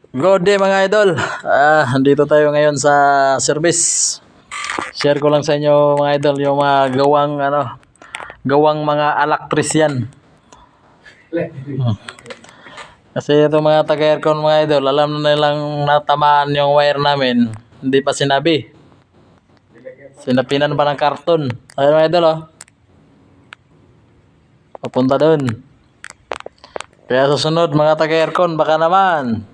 Good day mga idol. Dito tayo ngayon sa service. Share ko lang sa inyo mga idol yung mga gawang mga electrician. Kasi itong mga taga-aircon mga idol, alam na nilang natamaan yung wire namin. Hindi pa sinabi. Sinapinan pa ng karton. Ayun mga idol oh. Papunta doon. Kaya susunod mga taga-aircon, baka naman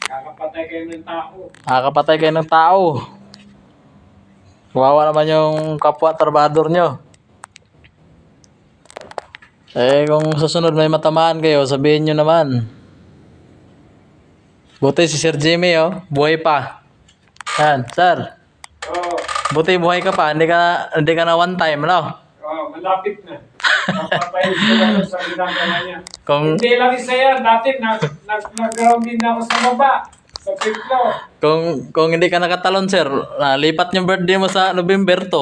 Kakapatay kayo ng tao. kakapatay kayo ng tao. Kawawa naman yung kapwa trabador nyo. Kung susunod may matamaan kayo, sabihin nyo naman. Buti si Sir Jimmy buhay pa. Yan, sir. Oo, Buti buhay ka pa, hindi ka na one time, no? malapit na. Papatay sila sa ginagawa niya. Kung Hindi lang isa yan. Dati nag-ground din ako sa baba. Sa fifth floor. kung hindi ka nakatalon, sir, lipat yung birthday mo sa November 2.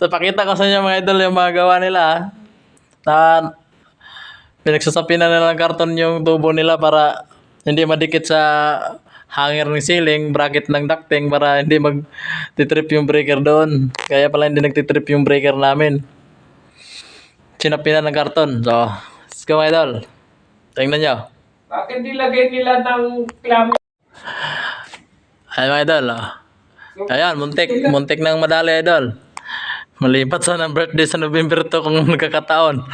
So pakita ko sa inyo mga idol yung mga gawa nila na pinagsasapi na nila ng karton yung tubo nila para hindi madikit sa hanger ng ceiling, bracket ng ducting para hindi mag-trip yung breaker doon. Kaya pala hindi nagtitrip yung breaker namin. Sinapi na ng karton. So, let's go mga idol. Tingnan nyo. Bakit nilagay nila ng clam? Ayan mga idol. Ayan, muntik ng madali idol. Malipat sa ng birthday sa November 2 kung nagkakataon.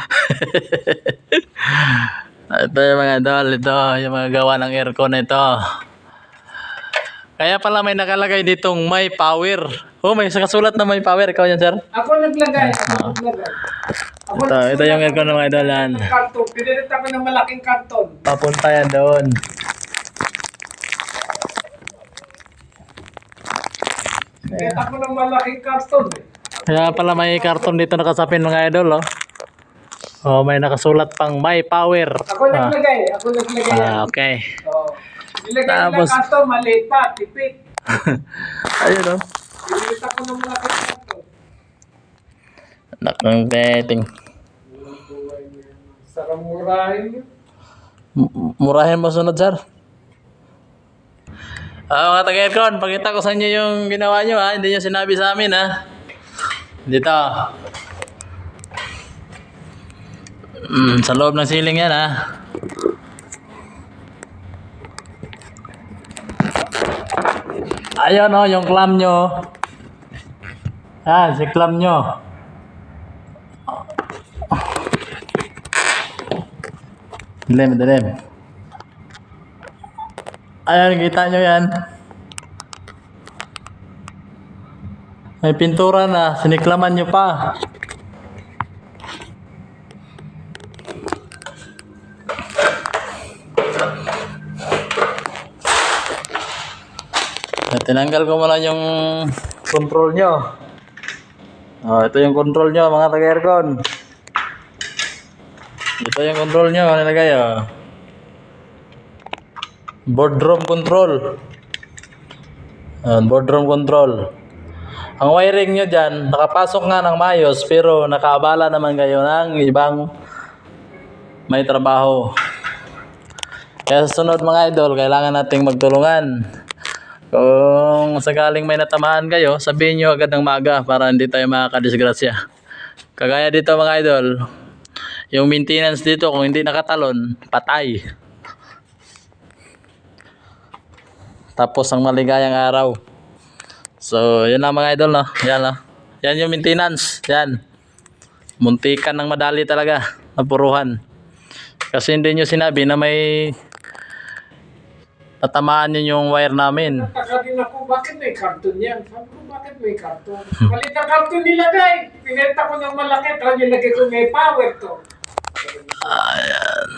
Ito yung mga idol, ito yung mga gawa ng aircon na ito. Kaya pala may nakalagay ditong may power. May kasulat na may power. Ikaw yan, sir? Ako naglagay. Ito yung aircon ng mga idol. Karton. Pinilit ako ng malaking karton. Papunta yan doon. Pinilit ako ng malaking karton. Kaya pala may karton dito nakasapin mga idol. May nakasulat pang may power. Ako naglagay. Yan. Okay. Nilagay Tapos nila karton. Maliit pa. Tipid. ayun Pinilit ako ng malaking karton. Anak ng dating. Sarang murahin yun. Murahin mo sunod, sir. Mga taga-aircon, pakita ko sa inyo yung ginawa nyo ha. Hindi nyo sinabi sa amin ha. Dito. Sa loob ng ceiling yan ha. Ayun yung clamp nyo. Si clamp nyo. Dilim. Ayan, kita nyo yan. May pintura na, siniklaman nyo pa. Tinanggal ko muna yung control nyo. Ito yung control nyo mga taga-aircon. Ito yung control nyo, nilagay boardroom control. Boardroom control. Ang wiring nyo dyan, nakapasok nga ng maayos pero nakaabala naman kayo ng ibang may trabaho. Kaya sa sunod mga idol, kailangan nating magtulungan. Kung sakaling may natamaan kayo, sabihin nyo agad ng maaga para hindi tayo makakadisgrasya. Kagaya dito mga idol, yung maintenance dito kung hindi nakatalon, patay. Tapos ang maligayang araw. So, yun lang mga idol, no? Yan yung maintenance. Yan. Muntikan ng madali talaga. Napuruhan. Kasi hindi nyo sinabi na may tatamaan yun yung wire namin. Nataka din ako, bakit may karton yan? Sabi ko, bakit may karton? Malit na karton nilagay. Pinilit ako ng malaki. Tapos nilagay ko may power to. Ayan.